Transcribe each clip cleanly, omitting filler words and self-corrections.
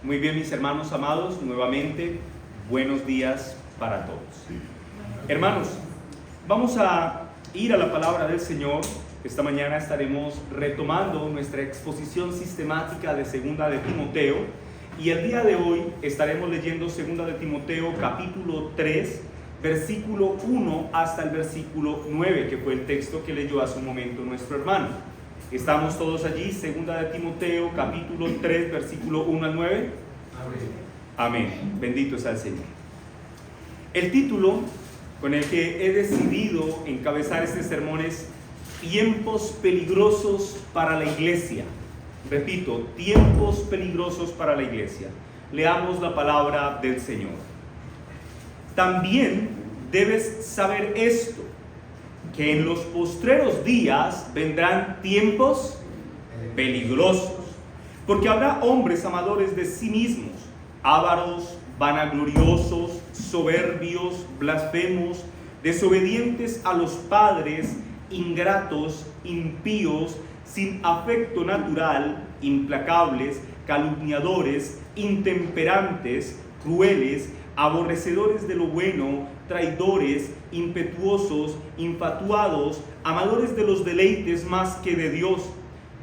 Muy bien, mis hermanos amados, nuevamente, buenos días para todos. Hermanos, vamos a ir a la palabra del Señor. Esta mañana estaremos retomando nuestra exposición sistemática de Segunda de Timoteo, y el día de hoy estaremos leyendo Segunda de Timoteo capítulo 3, versículo 1 hasta el versículo 9, que fue el texto que leyó hace un momento nuestro hermano. ¿Estamos todos allí? Segunda de Timoteo, capítulo 3, versículo 1 al 9. Amén. Bendito sea el Señor. El título con el que he decidido encabezar este sermón es Tiempos peligrosos para la iglesia. Repito, tiempos peligrosos para la iglesia. Leamos la palabra del Señor. También debes saber esto, que en los postreros días vendrán tiempos peligrosos, porque habrá hombres amadores de sí mismos, ávaros, vanagloriosos, soberbios, blasfemos, desobedientes a los padres, ingratos, impíos, sin afecto natural, implacables, calumniadores, intemperantes, crueles, aborrecedores de lo bueno, traidores, impetuosos, infatuados, amadores de los deleites más que de Dios,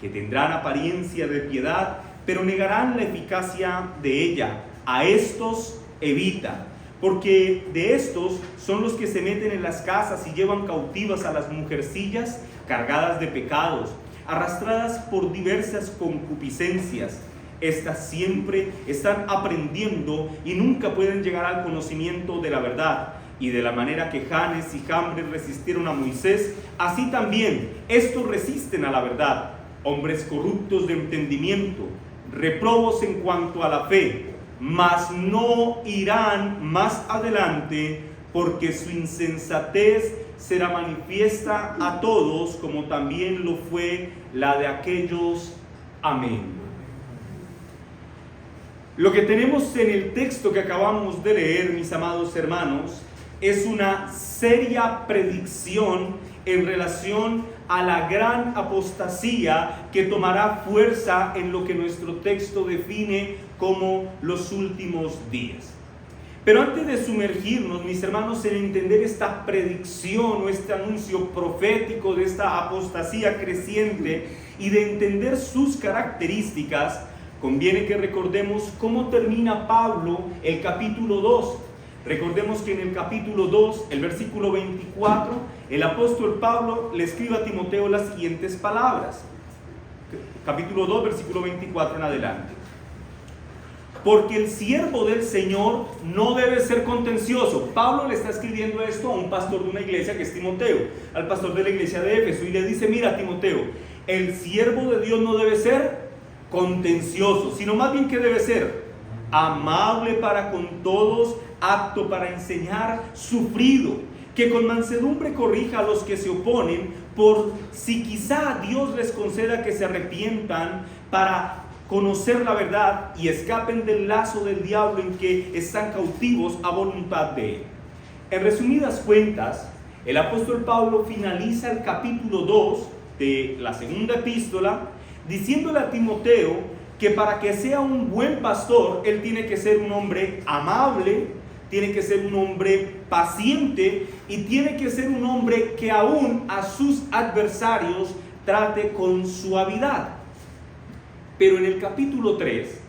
que tendrán apariencia de piedad, pero negarán la eficacia de ella. A estos evita, porque de estos son los que se meten en las casas y llevan cautivas a las mujercillas cargadas de pecados, arrastradas por diversas concupiscencias. Estas siempre están aprendiendo y nunca pueden llegar al conocimiento de la verdad. Y de la manera que Janes y Jambres resistieron a Moisés, así también estos resisten a la verdad. Hombres corruptos de entendimiento, reprobos en cuanto a la fe, mas no irán más adelante, porque su insensatez será manifiesta a todos, como también lo fue la de aquellos. Amén. Lo que tenemos en el texto que acabamos de leer, mis amados hermanos, es una seria predicción en relación a la gran apostasía que tomará fuerza en lo que nuestro texto define como los últimos días. Pero antes de sumergirnos, mis hermanos, en entender esta predicción o este anuncio profético de esta apostasía creciente y de entender sus características, conviene que recordemos cómo termina Pablo el capítulo 2. Recordemos que en el capítulo 2, el versículo 24, el apóstol Pablo le escribe a Timoteo las siguientes palabras. Capítulo 2, versículo 24 en adelante. Porque el siervo del Señor no debe ser contencioso. Pablo le está escribiendo esto a un pastor de una iglesia que es Timoteo, al pastor de la iglesia de Éfeso, y le dice: mira, Timoteo, el siervo de Dios no debe ser contencioso, sino más bien que debe ser amable para con todos, apto para enseñar, sufrido, que con mansedumbre corrija a los que se oponen, por si quizá Dios les conceda que se arrepientan para conocer la verdad y escapen del lazo del diablo en que están cautivos a voluntad de él. En resumidas cuentas, el apóstol Pablo finaliza el capítulo 2 de la segunda epístola diciéndole a Timoteo que para que sea un buen pastor, él tiene que ser un hombre amable, tiene que ser un hombre paciente y tiene que ser un hombre que aún a sus adversarios trate con suavidad. Pero en el capítulo 3,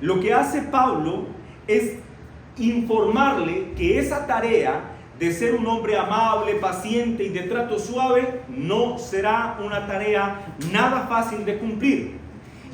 lo que hace Pablo es informarle que esa tarea de ser un hombre amable, paciente y de trato suave no será una tarea nada fácil de cumplir.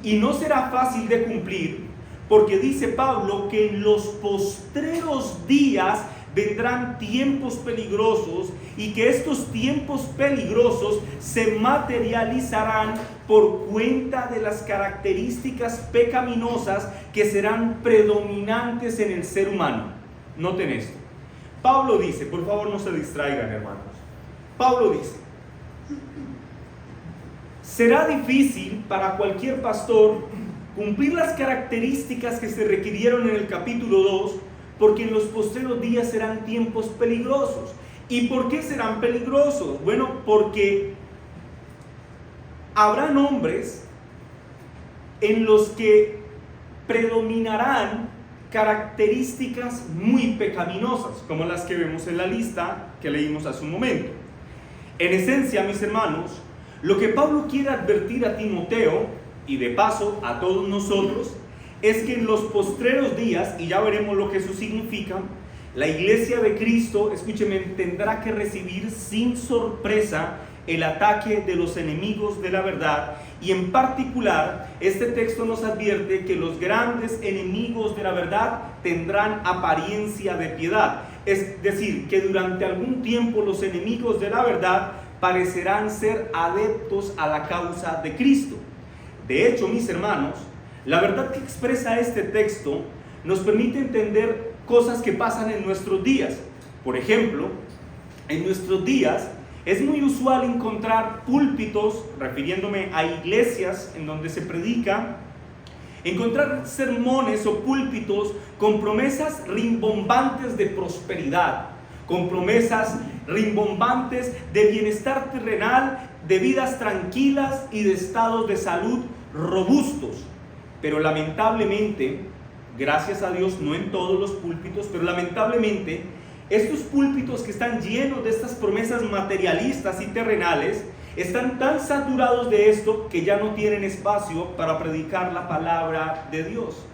Y no será fácil de cumplir porque dice Pablo que en los postreros días vendrán tiempos peligrosos y que estos tiempos peligrosos se materializarán por cuenta de las características pecaminosas que serán predominantes en el ser humano. Noten esto. Pablo dice, por favor no se distraigan, hermanos. Pablo dice: será difícil para cualquier pastor cumplir las características que se requirieron en el capítulo 2, porque en los postreros días serán tiempos peligrosos. ¿Y por qué serán peligrosos? Bueno, porque habrán hombres en los que predominarán características muy pecaminosas, como las que vemos en la lista que leímos hace un momento. En esencia, mis hermanos, lo que Pablo quiere advertir a Timoteo, y de paso a todos nosotros, es que en los postreros días, y ya veremos lo que eso significa, la iglesia de Cristo, escúcheme, tendrá que recibir sin sorpresa el ataque de los enemigos de la verdad, y en particular este texto nos advierte que los grandes enemigos de la verdad tendrán apariencia de piedad, es decir, que durante algún tiempo los enemigos de la verdad parecerán ser adeptos a la causa de Cristo. De hecho, mis hermanos, la verdad que expresa este texto nos permite entender cosas que pasan en nuestros días. Por ejemplo, en nuestros días es muy usual encontrar púlpitos, refiriéndome a iglesias en donde se predica, encontrar sermones o púlpitos con promesas rimbombantes de prosperidad, con promesas rimbombantes de bienestar terrenal, de vidas tranquilas y de estados de salud robustos. Pero lamentablemente, gracias a Dios, no en todos los púlpitos, pero lamentablemente, estos púlpitos que están llenos de estas promesas materialistas y terrenales, están tan saturados de esto que ya no tienen espacio para predicar la palabra de Dios.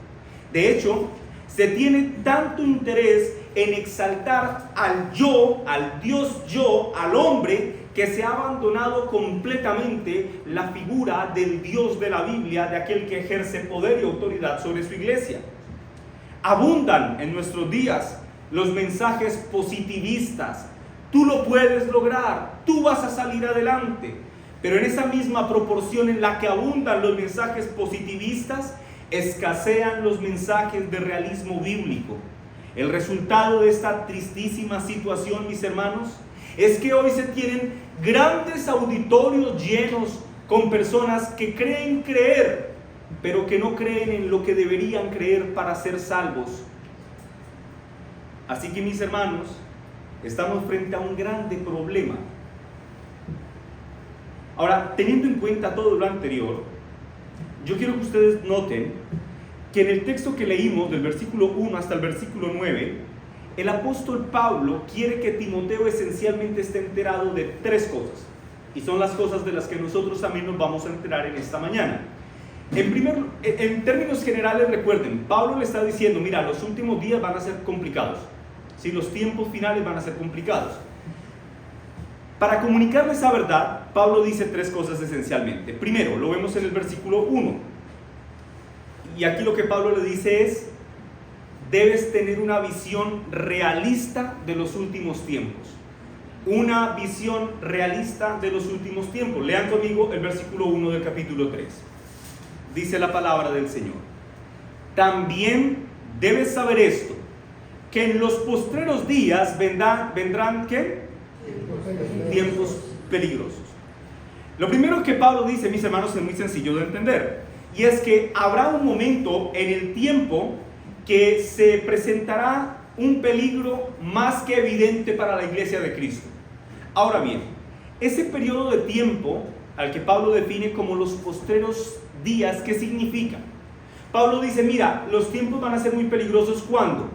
De hecho, se tiene tanto interés en exaltar al yo, al Dios yo, al hombre, que se ha abandonado completamente la figura del Dios de la Biblia, de aquel que ejerce poder y autoridad sobre su iglesia. Abundan en nuestros días los mensajes positivistas. Tú lo puedes lograr, tú vas a salir adelante. Pero en esa misma proporción en la que abundan los mensajes positivistas, escasean los mensajes de realismo bíblico. El resultado de esta tristísima situación, mis hermanos, es que hoy se tienen grandes auditorios llenos con personas que creen creer, pero que no creen en lo que deberían creer para ser salvos. Así que, mis hermanos, estamos frente a un grande problema. Ahora, teniendo en cuenta todo lo anterior, yo quiero que ustedes noten que en el texto que leímos, del versículo 1 hasta el versículo 9, el apóstol Pablo quiere que Timoteo esencialmente esté enterado de tres cosas, y son las cosas de las que nosotros también nos vamos a enterar en esta mañana. En términos generales, recuerden, Pablo le está diciendo, mira, los últimos días van a ser complicados, ¿sí? Los tiempos finales van a ser complicados. Para comunicarles esa verdad, Pablo dice tres cosas esencialmente. Primero, lo vemos en el versículo 1, y aquí lo que Pablo le dice es: debes tener una visión realista de los últimos tiempos. Una visión realista de los últimos tiempos. Lean conmigo el versículo 1 del capítulo 3. Dice la palabra del Señor: también debes saber esto, que en los postreros días vendrán ¿qué? Tiempos peligrosos. Lo primero que Pablo dice, mis hermanos, es muy sencillo de entender, y es que habrá un momento en el tiempo que se presentará un peligro más que evidente para la iglesia de Cristo. Ahora bien, ese periodo de tiempo al que Pablo define como los postreros días, ¿qué significa? Pablo dice, mira, los tiempos van a ser muy peligrosos. ¿Cuándo?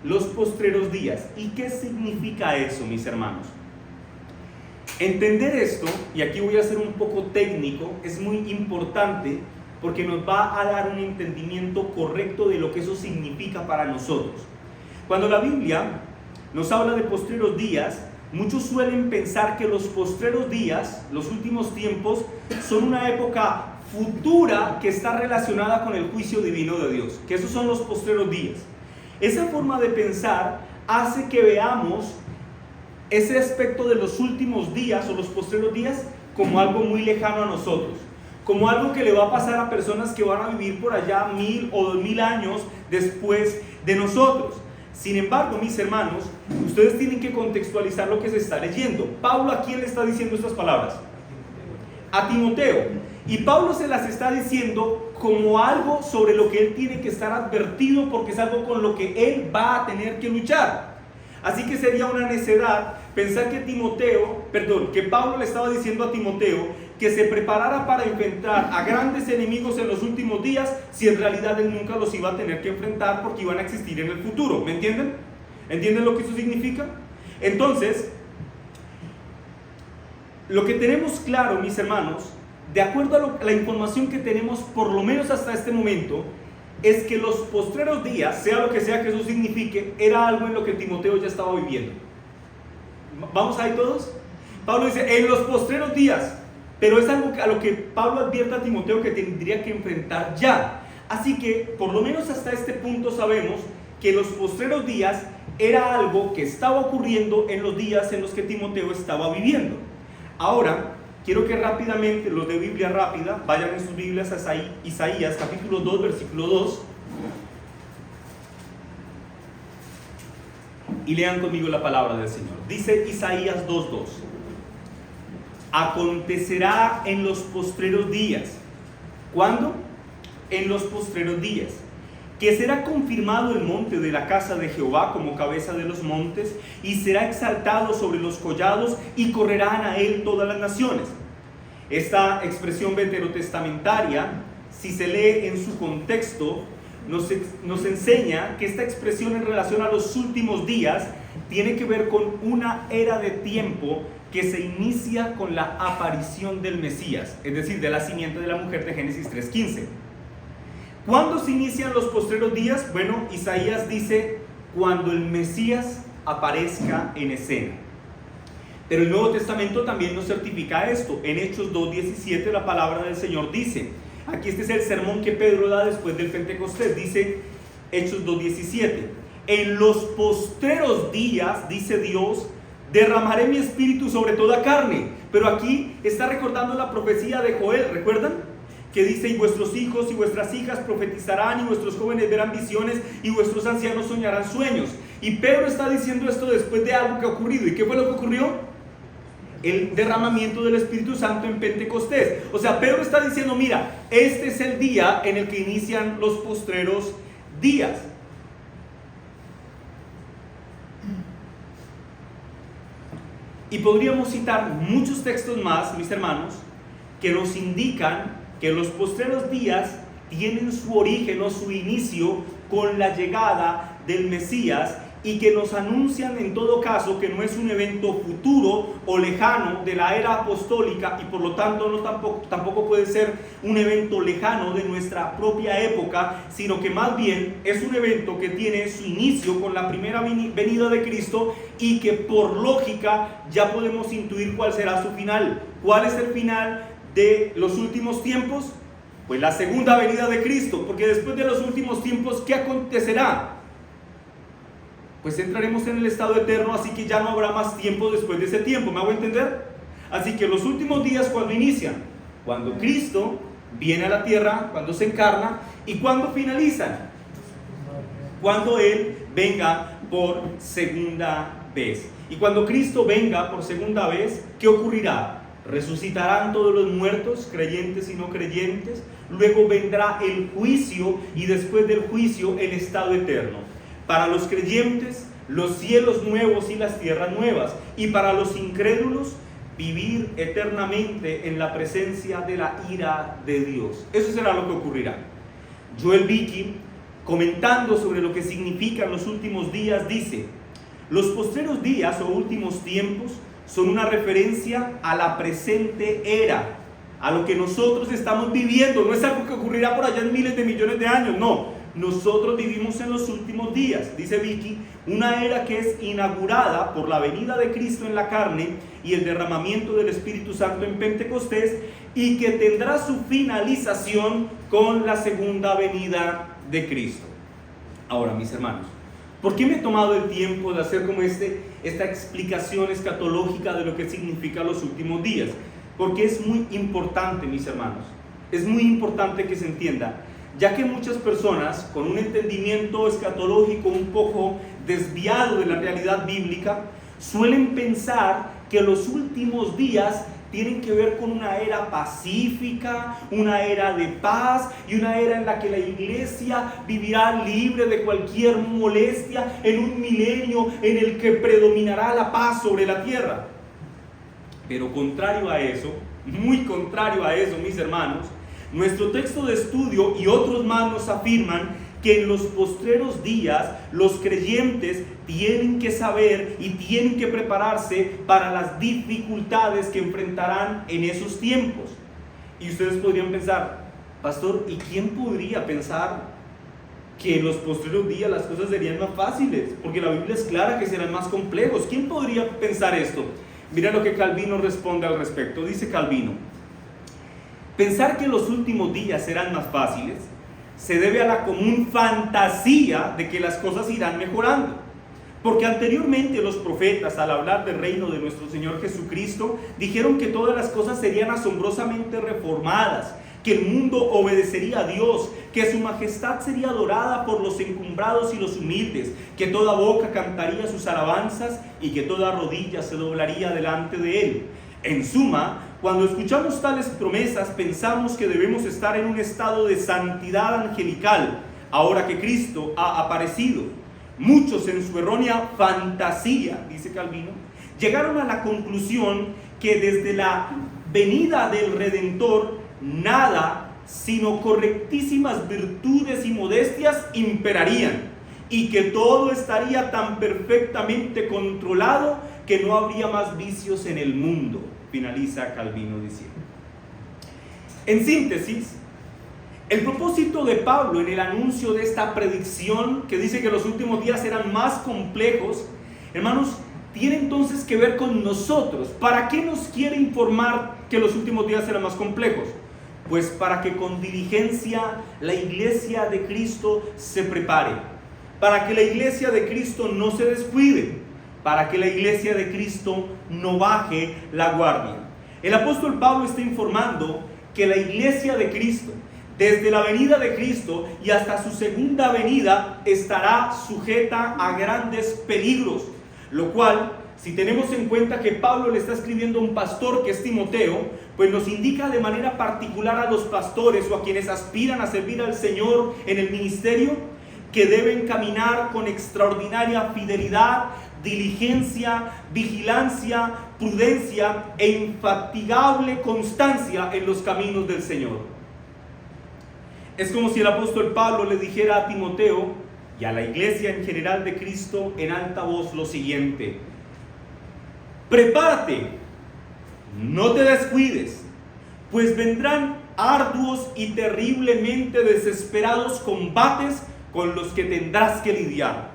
Los postreros días. ¿Y qué significa eso, mis hermanos? Entender esto, y aquí voy a ser un poco técnico, es muy importante porque nos va a dar un entendimiento correcto de lo que eso significa para nosotros. Cuando la Biblia nos habla de postreros días, muchos suelen pensar que los postreros días, los últimos tiempos, son una época futura que está relacionada con el juicio divino de Dios, que esos son los postreros días. Esa forma de pensar hace que veamos ese aspecto de los últimos días o los postreros días como algo muy lejano a nosotros, como algo que le va a pasar a personas que van a vivir por allá 1000 o 2000 años después de nosotros. Sin embargo, mis hermanos, ustedes tienen que contextualizar lo que se está leyendo. Pablo, ¿a quién le está diciendo estas palabras? A Timoteo. Y Pablo se las está diciendo como algo sobre lo que él tiene que estar advertido, porque es algo con lo que él va a tener que luchar. Así que sería una necedad pensar que Pablo le estaba diciendo a Timoteo que se preparara para enfrentar a grandes enemigos en los últimos días, si en realidad él nunca los iba a tener que enfrentar porque iban a existir en el futuro. ¿Me entienden? ¿Entienden lo que eso significa? Entonces, lo que tenemos claro, mis hermanos, de acuerdo a la información que tenemos por lo menos hasta este momento, es que los postreros días, sea lo que sea que eso signifique, era algo en lo que Timoteo ya estaba viviendo. ¿Vamos ahí todos? Pablo dice, en los postreros días, pero es algo a lo que Pablo advierte a Timoteo que tendría que enfrentar ya. Así que, por lo menos hasta este punto sabemos que los postreros días era algo que estaba ocurriendo en los días en los que Timoteo estaba viviendo. Ahora, quiero que rápidamente, los de Biblia rápida, vayan en sus Biblias a Isaías, capítulo 2, versículo 2, y lean conmigo la palabra del Señor. Dice Isaías 2:2: acontecerá en los postreros días. ¿Cuándo? En los postreros días, que será confirmado el monte de la casa de Jehová como cabeza de los montes, y será exaltado sobre los collados, y correrán a él todas las naciones. Esta expresión veterotestamentaria, si se lee en su contexto, nos enseña que esta expresión en relación a los últimos días tiene que ver con una era de tiempo que se inicia con la aparición del Mesías, es decir, de la simiente de la mujer de Génesis 3:15. ¿Cuándo se inician los postreros días? Bueno, Isaías dice, cuando el Mesías aparezca en escena. Pero el Nuevo Testamento también nos certifica esto. En Hechos 2:17 la palabra del Señor dice, aquí este es el sermón que Pedro da después del Pentecostés, dice Hechos 2:17, en los postreros días, dice Dios, derramaré mi espíritu sobre toda carne. Pero aquí está recordando la profecía de Joel, ¿recuerdan? Que dice, y vuestros hijos y vuestras hijas profetizarán, y vuestros jóvenes verán visiones, y vuestros ancianos soñarán sueños. Y Pedro está diciendo esto después de algo que ha ocurrido. ¿Y qué fue lo que ocurrió? El derramamiento del Espíritu Santo en Pentecostés. O sea, Pedro está diciendo, mira, este es el día en el que inician los postreros días. Y podríamos citar muchos textos más, mis hermanos, que nos indican que los postreros días tienen su origen o su inicio con la llegada del Mesías, y que nos anuncian en todo caso que no es un evento futuro o lejano de la era apostólica, y por lo tanto tampoco puede ser un evento lejano de nuestra propia época, sino que más bien es un evento que tiene su inicio con la primera venida de Cristo, y que por lógica ya podemos intuir cuál será su final. ¿Cuál es el final de los últimos tiempos? Pues la segunda venida de Cristo, porque después de los últimos tiempos, ¿qué acontecerá? Pues entraremos en el estado eterno, así que ya no habrá más tiempo después de ese tiempo. ¿Me hago entender? Así que los últimos días, ¿cuándo inician? Cuando Cristo viene a la tierra, cuando se encarna, y cuando finalizan, cuando Él venga por segunda vez. Y cuando Cristo venga por segunda vez, ¿qué ocurrirá? Resucitarán todos los muertos, creyentes y no creyentes. Luego vendrá el juicio, y después del juicio el estado eterno. Para los creyentes, los cielos nuevos y las tierras nuevas. Y para los incrédulos, vivir eternamente en la presencia de la ira de Dios. Eso será lo que ocurrirá. Joel Beeke, comentando sobre lo que significan los últimos días, dice: los postreros días o últimos tiempos son una referencia a la presente era, a lo que nosotros estamos viviendo. No es algo que ocurrirá por allá en miles de millones de años, no. Nosotros vivimos en los últimos días, dice Vicky, una era que es inaugurada por la venida de Cristo en la carne y el derramamiento del Espíritu Santo en Pentecostés, y que tendrá su finalización con la segunda venida de Cristo. Ahora, mis hermanos, ¿por qué me he tomado el tiempo de hacer como esta explicación escatológica de lo que significa los últimos días? Porque es muy importante, mis hermanos, es muy importante que se entienda, ya que muchas personas con un entendimiento escatológico un poco desviado de la realidad bíblica suelen pensar que los últimos días tienen que ver con una era pacífica, una era de paz, y una era en la que la iglesia vivirá libre de cualquier molestia, en un milenio en el que predominará la paz sobre la tierra. Pero contrario a eso, muy contrario a eso, mis hermanos. Nuestro texto de estudio y otros más nos afirman que en los postreros días los creyentes tienen que saber y tienen que prepararse para las dificultades que enfrentarán en esos tiempos. Y ustedes podrían pensar, pastor, ¿y quién podría pensar que en los postreros días las cosas serían más fáciles? Porque la Biblia es clara que serán más complejos. ¿Quién podría pensar esto? Mira lo que Calvino responde al respecto. Dice Calvino: pensar que los últimos días serán más fáciles se debe a la común fantasía de que las cosas irán mejorando. Porque anteriormente los profetas, al hablar del reino de nuestro Señor Jesucristo, dijeron que todas las cosas serían asombrosamente reformadas, que el mundo obedecería a Dios, que su majestad sería adorada por los encumbrados y los humildes, que toda boca cantaría sus alabanzas y que toda rodilla se doblaría delante de Él. En suma, cuando escuchamos tales promesas, pensamos que debemos estar en un estado de santidad angelical, ahora que Cristo ha aparecido. Muchos en su errónea fantasía, dice Calvino, llegaron a la conclusión que desde la venida del Redentor, nada sino correctísimas virtudes y modestias imperarían, y que todo estaría tan perfectamente controlado que no habría más vicios en el mundo. Finaliza Calvino diciendo. En síntesis, el propósito de Pablo en el anuncio de esta predicción, que dice que los últimos días serán más complejos, hermanos, tiene entonces que ver con nosotros. ¿Para qué nos quiere informar que los últimos días serán más complejos? Pues para que con diligencia la iglesia de Cristo se prepare, para que la iglesia de Cristo no se descuide, para que la iglesia de Cristo no baje la guardia. El apóstol Pablo está informando que la iglesia de Cristo, desde la venida de Cristo y hasta su segunda venida, estará sujeta a grandes peligros, lo cual, si tenemos en cuenta que Pablo le está escribiendo a un pastor que es Timoteo, pues nos indica de manera particular a los pastores o a quienes aspiran a servir al Señor en el ministerio, que deben caminar con extraordinaria fidelidad, diligencia, vigilancia, prudencia e infatigable constancia en los caminos del Señor. Es como si el apóstol Pablo le dijera a Timoteo y a la iglesia en general de Cristo en alta voz lo siguiente: prepárate, no te descuides, pues vendrán arduos y terriblemente desesperados combates con los que tendrás que lidiar.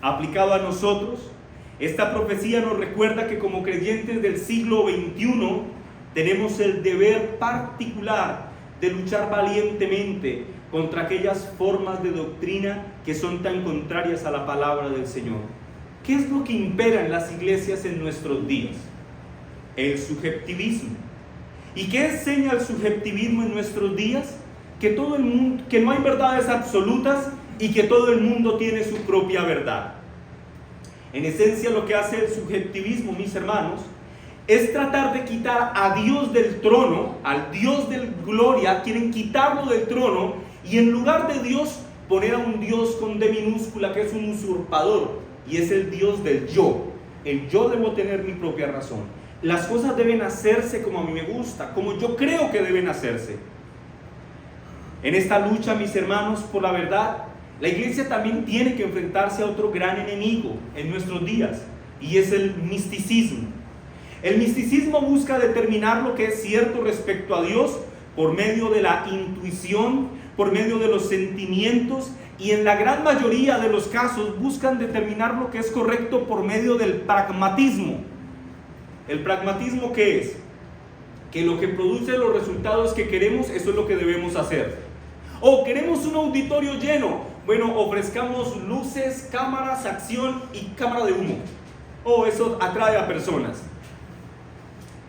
Aplicado a nosotros, esta profecía nos recuerda que como creyentes del siglo XXI tenemos el deber particular de luchar valientemente contra aquellas formas de doctrina que son tan contrarias a la palabra del Señor. ¿Qué es lo que impera en las iglesias en nuestros días? El subjetivismo. ¿Y qué enseña el subjetivismo en nuestros días? Que todo el mundo, que no hay verdades absolutas y que todo el mundo tiene su propia verdad. En esencia, lo que hace el subjetivismo, mis hermanos, es tratar de quitar a Dios del trono, al Dios de gloria. Quieren quitarlo del trono y en lugar de Dios poner a un Dios con D minúscula que es un usurpador, y es el Dios del yo. El yo debo tener mi propia razón. Las cosas deben hacerse como a mí me gusta, como yo creo que deben hacerse. En esta lucha, mis hermanos, por la verdad, la iglesia también tiene que enfrentarse a otro gran enemigo en nuestros días, y es el misticismo. El misticismo busca determinar lo que es cierto respecto a Dios por medio de la intuición, por medio de los sentimientos, y en la gran mayoría de los casos buscan determinar lo que es correcto por medio del pragmatismo. ¿El pragmatismo qué es? Que lo que produce los resultados que queremos, eso es lo que debemos hacer. O queremos un auditorio lleno, bueno, ofrezcamos luces, cámaras, acción y cámara de humo. O eso atrae a personas.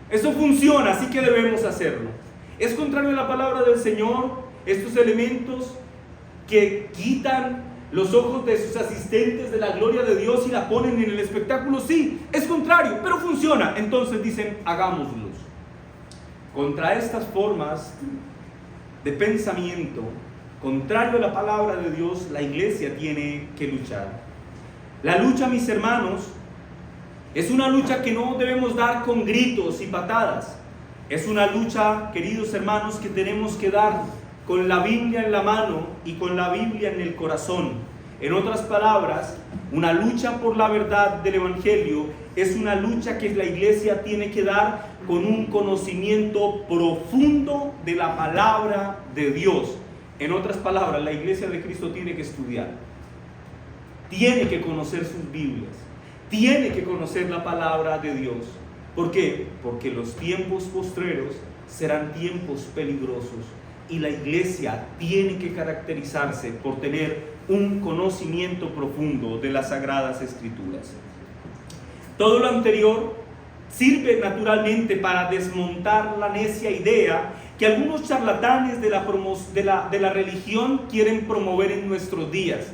Eso funciona, así que debemos hacerlo. Es contrario a la palabra del Señor, estos elementos que quitan los ojos de sus asistentes de la gloria de Dios y la ponen en el espectáculo. Sí, es contrario, pero funciona. Entonces dicen, hagámoslos. Contra estas formas de pensamiento, contrario a la palabra de Dios, la iglesia tiene que luchar. La lucha, mis hermanos, es una lucha que no debemos dar con gritos y patadas. Es una lucha, queridos hermanos, que tenemos que dar con la Biblia en la mano y con la Biblia en el corazón. En otras palabras, una lucha por la verdad del Evangelio es una lucha que la iglesia tiene que dar con un conocimiento profundo de la palabra de Dios. En otras palabras, la iglesia de Cristo tiene que estudiar, tiene que conocer sus Biblias, tiene que conocer la palabra de Dios. ¿Por qué? Porque los tiempos postreros serán tiempos peligrosos y la iglesia tiene que caracterizarse por tener un conocimiento profundo de las Sagradas Escrituras. Todo lo anterior sirve naturalmente para desmontar la necia idea que algunos charlatanes de la religión quieren promover en nuestros días.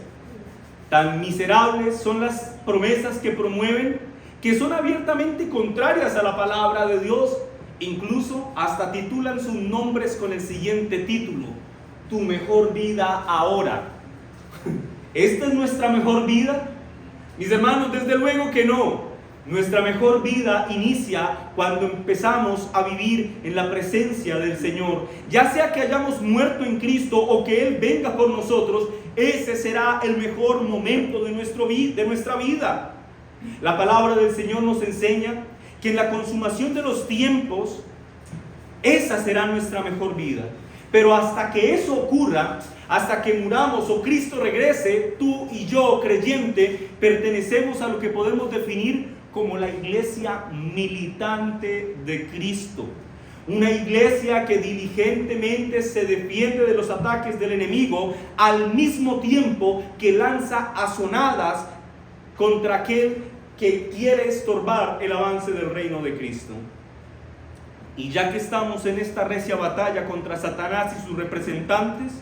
Tan miserables son las promesas que promueven, que son abiertamente contrarias a la palabra de Dios. Incluso hasta titulan sus nombres con el siguiente título: Tu mejor vida ahora. ¿Esta es nuestra mejor vida? Mis hermanos, desde luego que no. Nuestra mejor vida inicia cuando empezamos a vivir en la presencia del Señor. Ya sea que hayamos muerto en Cristo o que Él venga por nosotros, ese será el mejor momento de nuestra vida. La palabra del Señor nos enseña que en la consumación de los tiempos, esa será nuestra mejor vida. Pero hasta que eso ocurra, hasta que muramos o Cristo regrese, tú y yo, creyente, pertenecemos a lo que podemos definir como la iglesia militante de Cristo. Una iglesia que diligentemente se defiende de los ataques del enemigo, al mismo tiempo que lanza azonadas contra aquel que quiere estorbar el avance del reino de Cristo. Y ya que estamos en esta recia batalla contra Satanás y sus representantes,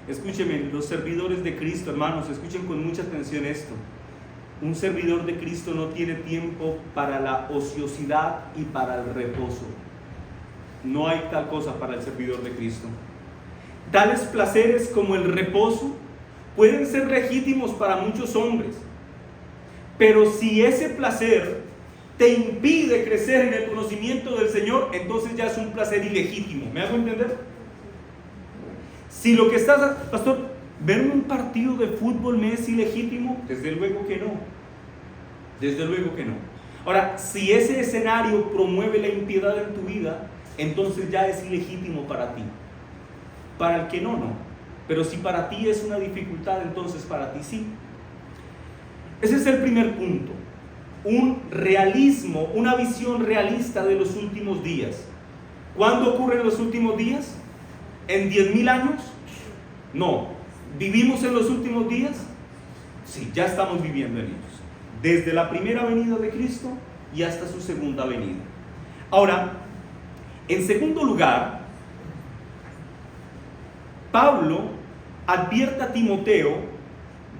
escúchenme, los servidores de Cristo, hermanos, escuchen con mucha atención esto. Un servidor de Cristo no tiene tiempo para la ociosidad y para el reposo. No hay tal cosa para el servidor de Cristo. Tales placeres como el reposo pueden ser legítimos para muchos hombres, pero si ese placer te impide crecer en el conocimiento del Señor, entonces ya es un placer ilegítimo. ¿Me hago entender? Si lo que estás, pastor, ¿ver un partido de fútbol me es ilegítimo? Desde luego que no. Desde luego que no. Ahora, si ese escenario promueve la impiedad en tu vida, entonces ya es ilegítimo para ti. Para el que no, no. Pero si para ti es una dificultad, entonces para ti sí. Ese es el primer punto. Un realismo, una visión realista de los últimos días. ¿Cuándo ocurren los últimos días? ¿En 10,000 años? No. ¿Vivimos en los últimos días? Sí, ya estamos viviendo en ellos. Desde la primera venida de Cristo y hasta su segunda venida. Ahora, en segundo lugar, Pablo advierte a Timoteo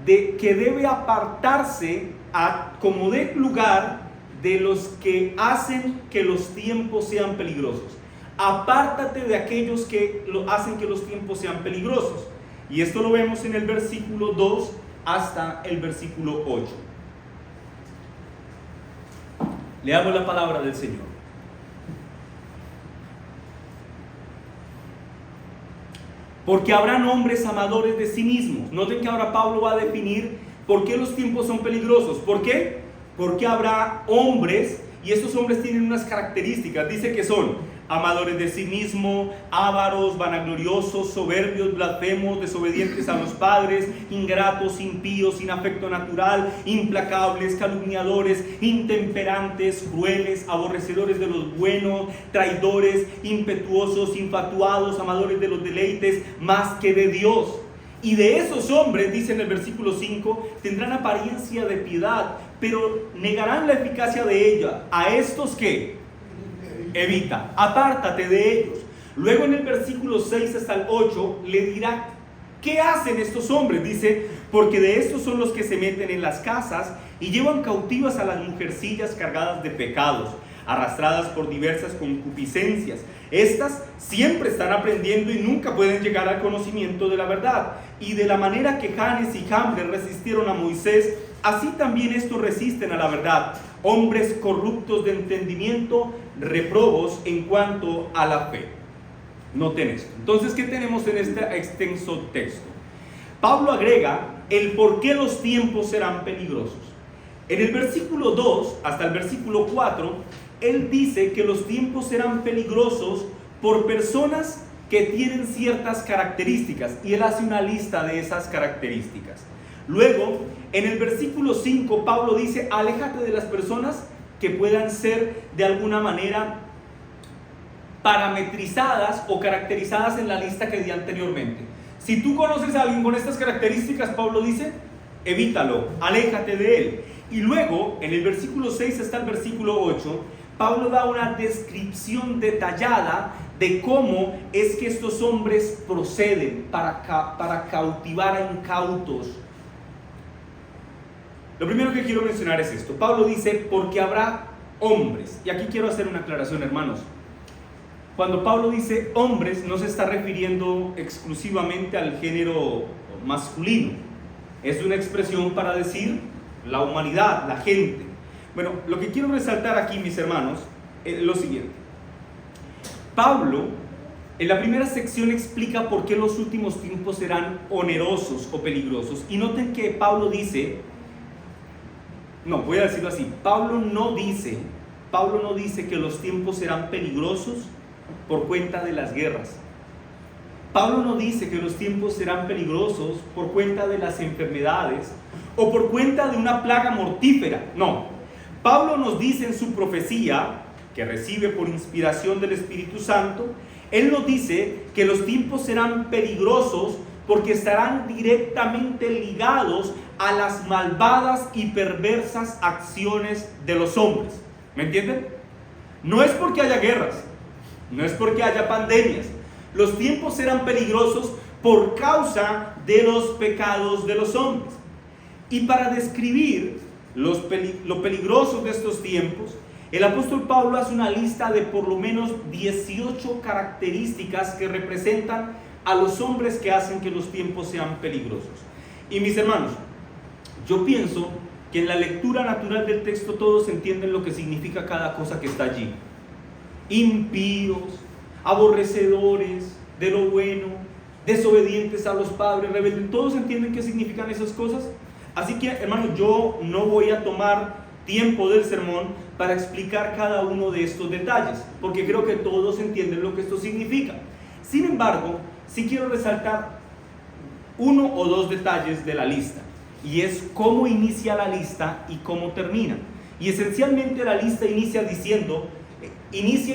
de que debe apartarse a como dé lugar de los que hacen que los tiempos sean peligrosos. Apártate de aquellos que hacen que los tiempos sean peligrosos. Y esto lo vemos en el versículo 2 hasta el versículo 8. Leamos la palabra del Señor. Porque habrán hombres amadores de sí mismos. Noten que ahora Pablo va a definir por qué los tiempos son peligrosos. ¿Por qué? Porque habrá hombres, y estos hombres tienen unas características. Dice que son amadores de sí mismos, ávaros, vanagloriosos, soberbios, blasfemos, desobedientes a los padres, ingratos, impíos, sin afecto natural, implacables, calumniadores, intemperantes, crueles, aborrecedores de los buenos, traidores, impetuosos, infatuados, amadores de los deleites más que de Dios. Y de esos hombres, dice en el versículo 5, tendrán apariencia de piedad, pero negarán la eficacia de ella. ¿A estos qué? Evita, apártate de ellos. Luego en el versículo 6 hasta el 8 le dirá ¿qué hacen estos hombres? Dice, porque de estos son los que se meten en las casas y llevan cautivas a las mujercillas cargadas de pecados, arrastradas por diversas concupiscencias. Estas siempre están aprendiendo y nunca pueden llegar al conocimiento de la verdad. Y de la manera que Janes y Jambres resistieron a Moisés, así también estos resisten a la verdad, hombres corruptos de entendimiento, reprobos en cuanto a la fe. Noten esto. Entonces, ¿qué tenemos en este extenso texto? Pablo agrega el por qué los tiempos serán peligrosos. En el versículo 2 hasta el versículo 4, él dice que los tiempos serán peligrosos por personas que tienen ciertas características, y él hace una lista de esas características. Luego, en el versículo 5, Pablo dice: aléjate de las personas que puedan ser de alguna manera parametrizadas o caracterizadas en la lista que di anteriormente. Si tú conoces a alguien con estas características, Pablo dice: evítalo, aléjate de él. Y luego, en el versículo 6 hasta el versículo 8, Pablo da una descripción detallada de cómo es que estos hombres proceden para cautivar a incautos. Lo primero que quiero mencionar es esto. Pablo dice: porque habrá hombres. Y aquí quiero hacer una aclaración, hermanos. Cuando Pablo dice hombres, no se está refiriendo exclusivamente al género masculino. Es una expresión para decir la humanidad, la gente. Bueno, lo que quiero resaltar aquí, mis hermanos, es lo siguiente. Pablo, en la primera sección, explica por qué los últimos tiempos serán onerosos o peligrosos. Y noten que Pablo dice, no, voy a decirlo así, Pablo no dice que los tiempos serán peligrosos por cuenta de las guerras. Pablo no dice que los tiempos serán peligrosos por cuenta de las enfermedades o por cuenta de una plaga mortífera. No, Pablo nos dice en su profecía, que recibe por inspiración del Espíritu Santo, él nos dice que los tiempos serán peligrosos porque estarán directamente ligados a las malvadas y perversas acciones de los hombres. ¿Me entienden? No es porque haya guerras, no es porque haya pandemias. Los tiempos serán peligrosos por causa de los pecados de los hombres. Y para describir lo peligrosos de estos tiempos, el apóstol Pablo hace una lista de por lo menos 18 características que representan a los hombres que hacen que los tiempos sean peligrosos. Y mis hermanos, yo pienso que en la lectura natural del texto todos entienden lo que significa cada cosa que está allí. Impíos, aborrecedores de lo bueno, desobedientes a los padres, rebeldes. ¿Todos entienden qué significan esas cosas? Así que, hermanos, yo no voy a tomar tiempo del sermón para explicar cada uno de estos detalles, porque creo que todos entienden lo que esto significa. Sin embargo, sí quiero resaltar uno o dos detalles de la lista, y es cómo inicia la lista y cómo termina. Y esencialmente la lista inicia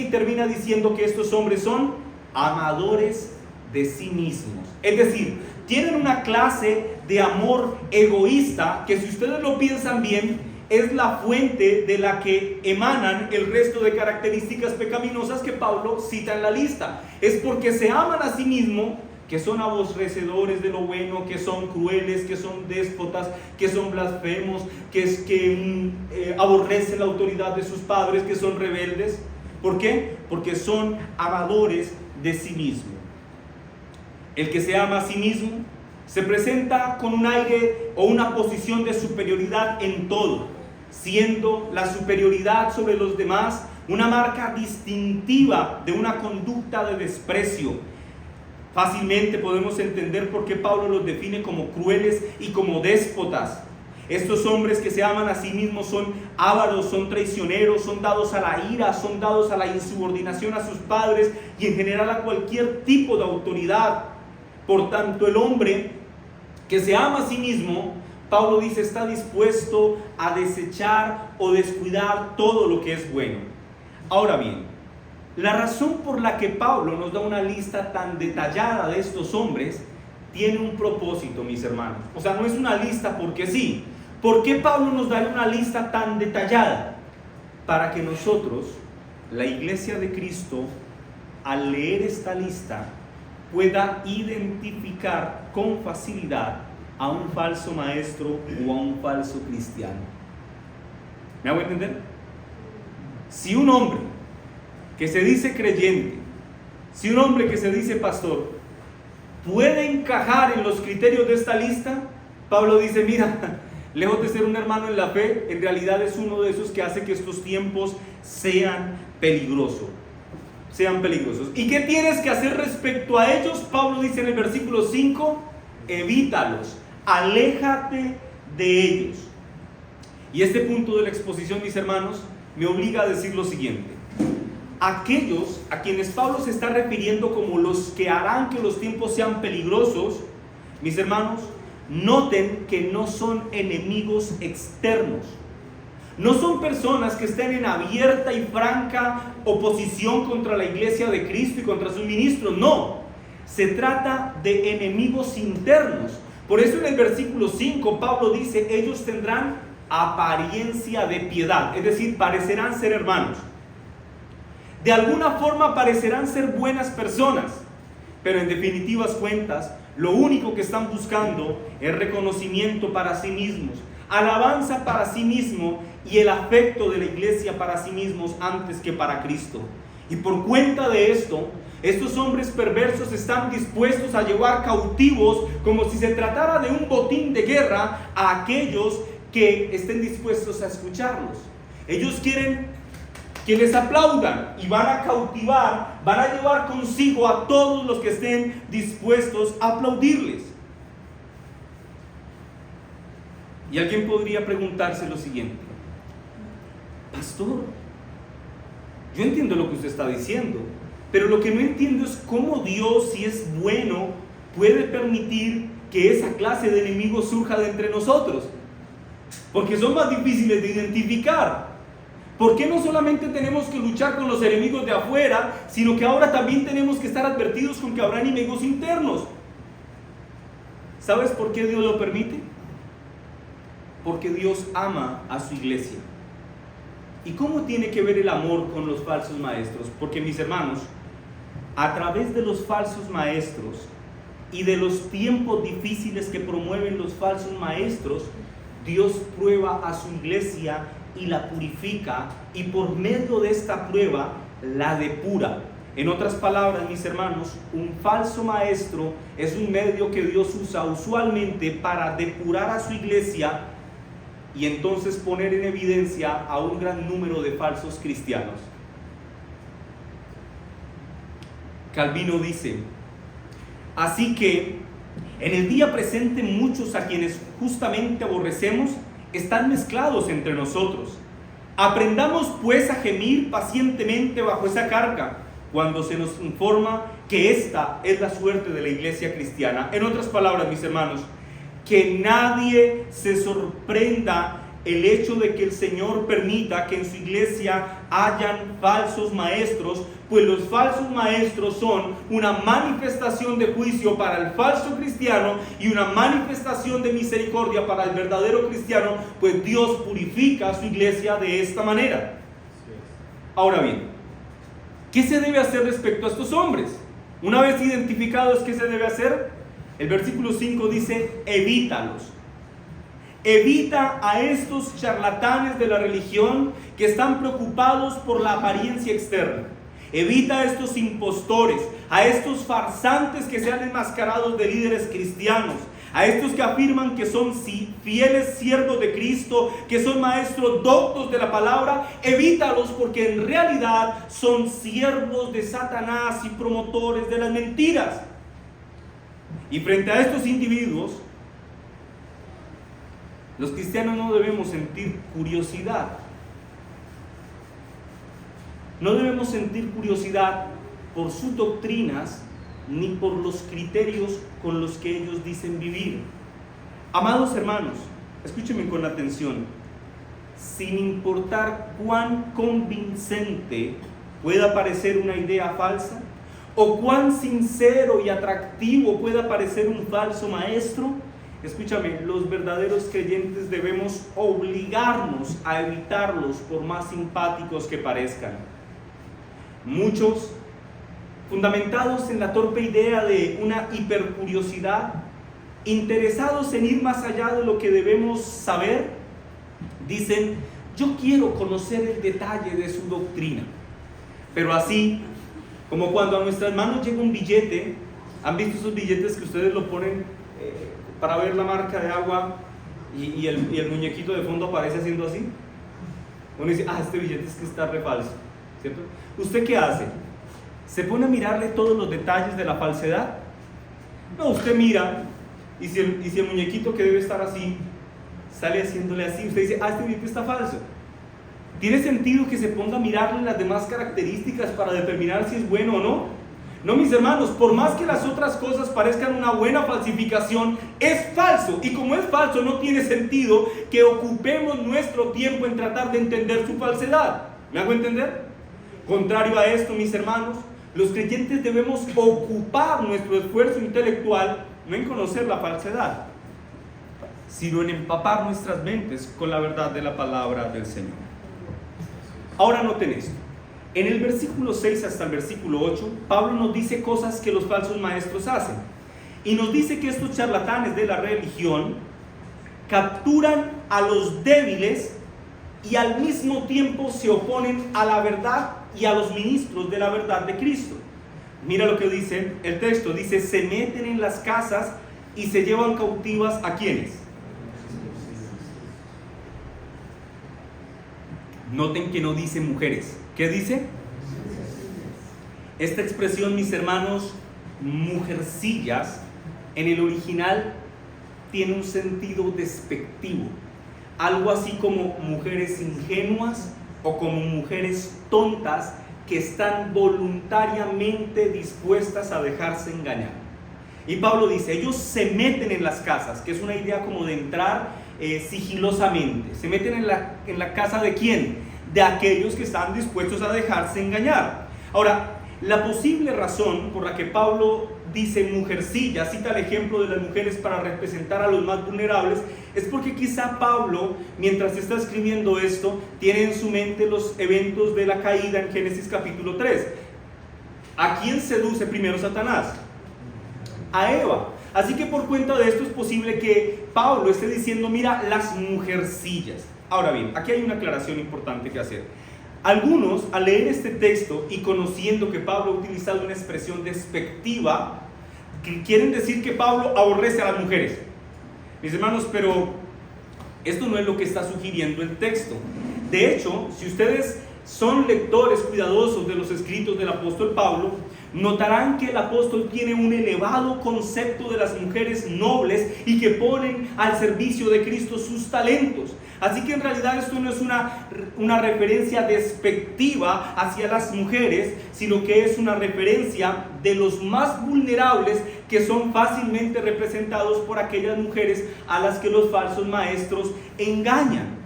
y termina diciendo que estos hombres son amadores de sí mismos. Es decir, tienen una clase de amor egoísta que, si ustedes lo piensan bien, es la fuente de la que emanan el resto de características pecaminosas que Pablo cita en la lista. Es porque se aman a sí mismos, que son aborrecedores de lo bueno, que son crueles, que son déspotas, que son blasfemos, que aborrecen la autoridad de sus padres, que son rebeldes. ¿Por qué? Porque son amadores de sí mismo. El que se ama a sí mismo se presenta con un aire o una posición de superioridad en todo, siendo la superioridad sobre los demás una marca distintiva de una conducta de desprecio. Fácilmente podemos entender por qué Pablo los define como crueles y como déspotas. Estos hombres que se aman a sí mismos son ávaros, son traicioneros, son dados a la ira, son dados a la insubordinación a sus padres y en general a cualquier tipo de autoridad. Por tanto, el hombre que se ama a sí mismo, Pablo dice, está dispuesto a desechar o descuidar todo lo que es bueno. Ahora bien, la razón por la que Pablo nos da una lista tan detallada de estos hombres tiene un propósito, mis hermanos. O sea, no es una lista porque sí. ¿Por qué Pablo nos da una lista tan detallada? Para que nosotros, la iglesia de Cristo, al leer esta lista, pueda identificar con facilidad a un falso maestro o a un falso cristiano. ¿Me hago entender? Si un hombre que se dice creyente, si un hombre que se dice pastor, puede encajar en los criterios de esta lista, Pablo dice, mira, lejos de ser un hermano en la fe, en realidad es uno de esos que hace que estos tiempos sean peligrosos. ¿Y qué tienes que hacer respecto a ellos? Pablo dice en el versículo 5, evítalos, aléjate de ellos. Y este punto de la exposición, mis hermanos, me obliga a decir lo siguiente: aquellos a quienes Pablo se está refiriendo como los que harán que los tiempos sean peligrosos, mis hermanos, noten que no son enemigos externos. No son personas que estén en abierta y franca oposición contra la iglesia de Cristo y contra sus ministros. No, se trata de enemigos internos. Por eso en el versículo 5 Pablo dice: ellos tendrán apariencia de piedad, es decir, parecerán ser hermanos. De alguna forma parecerán ser buenas personas, pero en definitivas cuentas, lo único que están buscando es reconocimiento para sí mismos, alabanza para sí mismo y el afecto de la iglesia para sí mismos antes que para Cristo. Y por cuenta de esto, estos hombres perversos están dispuestos a llevar cautivos, como si se tratara de un botín de guerra, a aquellos que estén dispuestos a escucharlos. Ellos quieren que les aplaudan y van a cautivar, van a llevar consigo a todos los que estén dispuestos a aplaudirles. Y alguien podría preguntarse lo siguiente: pastor, yo entiendo lo que usted está diciendo, pero lo que no entiendo es cómo Dios, si es bueno, puede permitir que esa clase de enemigos surja de entre nosotros, porque son más difíciles de identificar. ¿Por qué no solamente tenemos que luchar con los enemigos de afuera, sino que ahora también tenemos que estar advertidos con que habrá enemigos internos? ¿Sabes por qué Dios lo permite? Porque Dios ama a su iglesia. ¿Y cómo tiene que ver el amor con los falsos maestros? Porque, mis hermanos, a través de los falsos maestros y de los tiempos difíciles que promueven los falsos maestros, Dios prueba a su iglesia y la purifica, y por medio de esta prueba la depura. En otras palabras, mis hermanos, un falso maestro es un medio que Dios usa usualmente para depurar a su iglesia y entonces poner en evidencia a un gran número de falsos cristianos. Calvino dice: así que en el día presente muchos a quienes justamente aborrecemos están mezclados entre nosotros. Aprendamos pues a gemir pacientemente bajo esa carga cuando se nos informa que esta es la suerte de la iglesia cristiana. En otras palabras, mis hermanos, que nadie se sorprenda el hecho de que el Señor permita que en su iglesia hayan falsos maestros, pues los falsos maestros son una manifestación de juicio para el falso cristiano y una manifestación de misericordia para el verdadero cristiano, pues Dios purifica a su iglesia de esta manera. Ahora bien, ¿qué se debe hacer respecto a estos hombres? Una vez identificados, ¿qué se debe hacer? El versículo 5 dice: evítalos. Evita a estos charlatanes de la religión que están preocupados por la apariencia externa. Evita a estos impostores, a estos farsantes que se han enmascarado de líderes cristianos, a estos que afirman que son fieles siervos de Cristo, que son maestros doctos de la palabra. Evítalos, porque en realidad son siervos de Satanás y promotores de las mentiras. Y frente a estos individuos, los cristianos no debemos sentir curiosidad. No debemos sentir curiosidad por sus doctrinas ni por los criterios con los que ellos dicen vivir. Amados hermanos, escúchenme con atención. Sin importar cuán convincente pueda parecer una idea falsa, o cuán sincero y atractivo pueda parecer un falso maestro, escúchame, los verdaderos creyentes debemos obligarnos a evitarlos por más simpáticos que parezcan. Muchos, fundamentados en la torpe idea de una hipercuriosidad, interesados en ir más allá de lo que debemos saber, dicen: yo quiero conocer el detalle de su doctrina. Pero así, como cuando a nuestras manos llega un billete, ¿han visto esos billetes que ustedes lo ponen para ver la marca de agua y el muñequito de fondo aparece haciendo así. Uno dice, este billete es que está re falso, ¿cierto? ¿Usted qué hace? ¿Se pone a mirarle todos los detalles de la falsedad? No, usted mira, y si el muñequito que debe estar así, sale haciéndole así, usted dice, este billete está falso. ¿Tiene sentido que se ponga a mirarle las demás características para determinar si es bueno o no? No, mis hermanos, por más que las otras cosas parezcan una buena falsificación, es falso. Y como es falso, no tiene sentido que ocupemos nuestro tiempo en tratar de entender su falsedad. ¿Me hago entender? Contrario a esto, mis hermanos, los creyentes debemos ocupar nuestro esfuerzo intelectual no en conocer la falsedad, sino en empapar nuestras mentes con la verdad de la palabra del Señor. Ahora noten esto. En el versículo 6 hasta el versículo 8, Pablo nos dice cosas que los falsos maestros hacen. Y nos dice que estos charlatanes de la religión capturan a los débiles y al mismo tiempo se oponen a la verdad y a los ministros de la verdad de Cristo. Mira lo que dice el texto. Dice, se meten en las casas y se llevan cautivas ¿a quiénes? Noten que no dice mujeres. ¿Qué dice? Esta expresión, mis hermanos, mujercillas, en el original tiene un sentido despectivo. Algo así como mujeres ingenuas o como mujeres tontas que están voluntariamente dispuestas a dejarse engañar. Y Pablo dice, ellos se meten en las casas, que es una idea como de entrar sigilosamente. Se meten en la casa ¿de quién? De aquellos que están dispuestos a dejarse engañar. Ahora, la posible razón por la que Pablo dice mujercilla, cita el ejemplo de las mujeres para representar a los más vulnerables, es porque quizá Pablo, mientras está escribiendo esto, tiene en su mente los eventos de la caída en Génesis capítulo 3. ¿A quién seduce primero Satanás? A Eva. Así que por cuenta de esto es posible que Pablo esté diciendo, mira, las mujercillas. Ahora bien, aquí hay una aclaración importante que hacer. Algunos, al leer este texto y conociendo que Pablo ha utilizado una expresión despectiva, que quieren decir que Pablo aborrece a las mujeres. Mis hermanos, pero esto no es lo que está sugiriendo el texto. De hecho, si ustedes son lectores cuidadosos de los escritos del apóstol Pablo, notarán que el apóstol tiene un elevado concepto de las mujeres nobles y que ponen al servicio de Cristo sus talentos. Así que en realidad esto no es una referencia despectiva hacia las mujeres, sino que es una referencia de los más vulnerables que son fácilmente representados por aquellas mujeres a las que los falsos maestros engañan.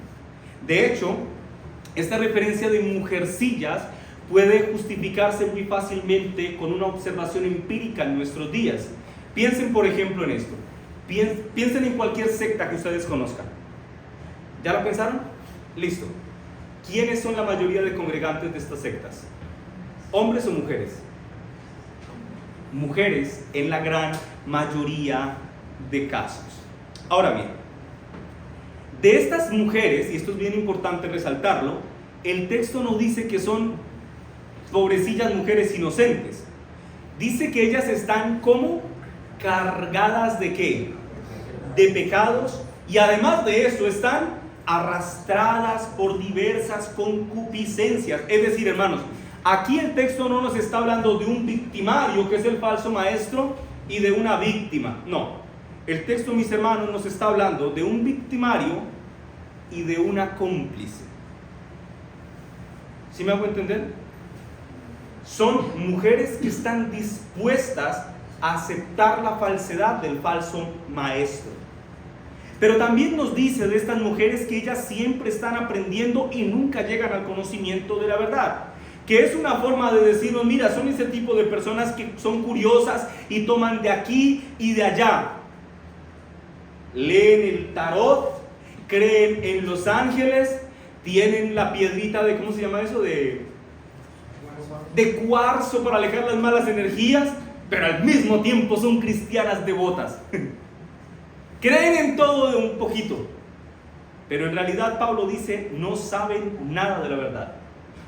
De hecho, esta referencia de mujercillas puede justificarse muy fácilmente con una observación empírica en nuestros días. Piensen por ejemplo en esto. Piensen en cualquier secta que ustedes conozcan. ¿Ya la pensaron? Listo. ¿Quiénes son la mayoría de congregantes de estas sectas? ¿Hombres o mujeres? Mujeres en la gran mayoría de casos. Ahora bien, de estas mujeres, y esto es bien importante resaltarlo, el texto no dice que son pobrecillas mujeres inocentes. Dice que ellas están como cargadas ¿de qué? De pecados, y además de eso están arrastradas por diversas concupiscencias. Es decir, hermanos, aquí el texto no nos está hablando de un victimario que es el falso maestro y de una víctima. No, el texto, mis hermanos, nos está hablando de un victimario y de una cómplice. ¿Sí me hago entender? Son mujeres que están dispuestas a aceptar la falsedad del falso maestro. Pero también nos dice de estas mujeres que ellas siempre están aprendiendo y nunca llegan al conocimiento de la verdad. Que es una forma de decirnos, mira, son ese tipo de personas que son curiosas y toman de aquí y de allá. Leen el tarot, creen en los ángeles, tienen la piedrita de, ¿cómo se llama eso? De cuarzo para alejar las malas energías, pero al mismo tiempo son cristianas devotas. Creen en todo de un poquito, pero en realidad Pablo dice, no saben nada de la verdad.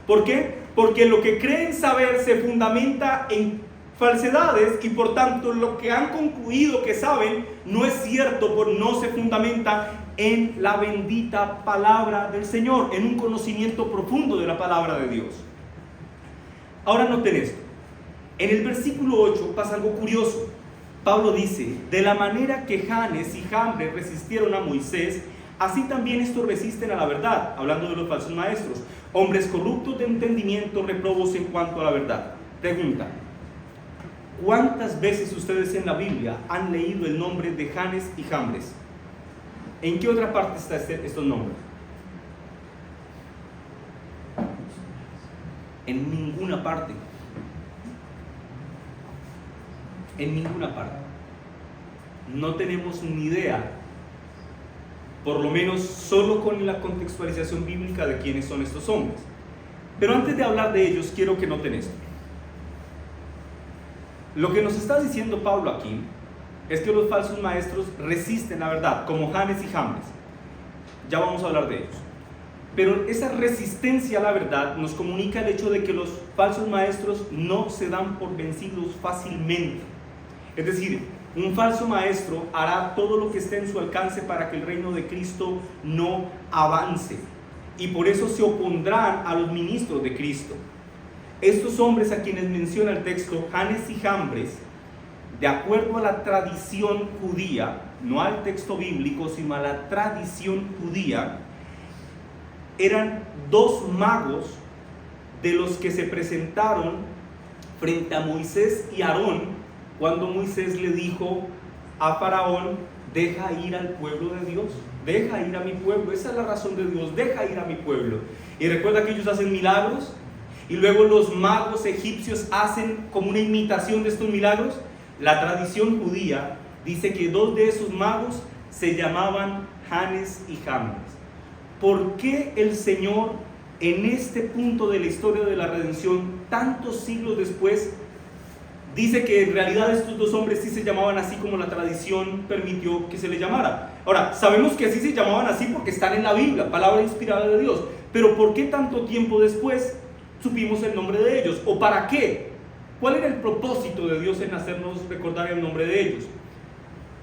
¿Por qué? Porque lo que creen saber se fundamenta en falsedades y por tanto lo que han concluido que saben no es cierto, porque no se fundamenta en la bendita palabra del Señor, en un conocimiento profundo de la palabra de Dios. Ahora noten esto. En el versículo 8 pasa algo curioso. Pablo dice: de la manera que Janes y Jambres resistieron a Moisés, así también estos resisten a la verdad, hablando de los falsos maestros, hombres corruptos de entendimiento, reprobos en cuanto a la verdad. Pregunta: ¿cuántas veces ustedes en la Biblia han leído el nombre de Janes y Jambres? ¿En qué otra parte están estos nombres? En ninguna parte. En ninguna parte. No tenemos ni idea, por lo menos solo con la contextualización bíblica, de quiénes son estos hombres. Pero antes de hablar de ellos, quiero que noten esto. Lo que nos está diciendo Pablo aquí es que los falsos maestros resisten la verdad, como Janes y Jambres. Ya vamos a hablar de ellos. Pero esa resistencia a la verdad nos comunica el hecho de que los falsos maestros no se dan por vencidos fácilmente. Es decir, un falso maestro hará todo lo que esté en su alcance para que el reino de Cristo no avance. Y por eso se opondrán a los ministros de Cristo. Estos hombres a quienes menciona el texto, Janes y Jambres, de acuerdo a la tradición judía, no al texto bíblico, sino a la tradición judía, eran dos magos de los que se presentaron frente a Moisés y Aarón cuando Moisés le dijo a Faraón: deja ir al pueblo de Dios, deja ir a mi pueblo. Esa es la razón de Dios, deja ir a mi pueblo. Y recuerda que ellos hacen milagros y luego los magos egipcios hacen como una imitación de estos milagros. La tradición judía dice que dos de esos magos se llamaban Janes y Jambres. ¿Por qué el Señor, en este punto de la historia de la redención, tantos siglos después, dice que en realidad estos dos hombres sí se llamaban así como la tradición permitió que se les llamara? Ahora, sabemos que así se llamaban así porque están en la Biblia, palabra inspirada de Dios. Pero ¿por qué tanto tiempo después supimos el nombre de ellos? ¿O para qué? ¿Cuál era el propósito de Dios en hacernos recordar el nombre de ellos?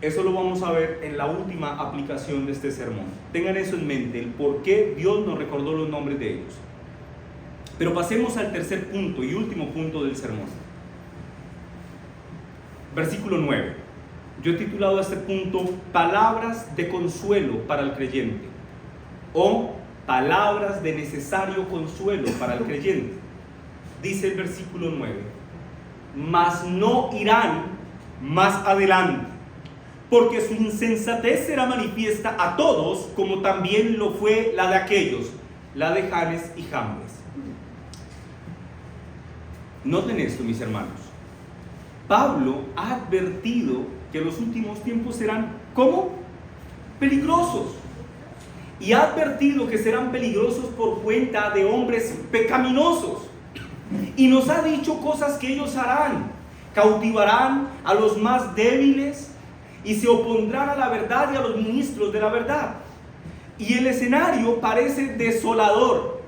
Eso lo vamos a ver en la última aplicación de este sermón. Tengan eso en mente, el por qué Dios nos recordó los nombres de ellos. Pero pasemos al tercer punto y último punto del sermón. Versículo 9. Yo he titulado a este punto Palabras de consuelo para el creyente, o palabras de necesario consuelo para el creyente. Dice el versículo 9: mas no irán más adelante, porque su insensatez será manifiesta a todos, como también lo fue la de aquellos, la de Janes y Jambres. Noten esto, mis hermanos. Pablo ha advertido que los últimos tiempos serán, ¿cómo? Peligrosos. Y ha advertido que serán peligrosos por cuenta de hombres pecaminosos. Y nos ha dicho cosas que ellos harán. Cautivarán a los más débiles y se opondrán a la verdad y a los ministros de la verdad. Y el escenario parece desolador.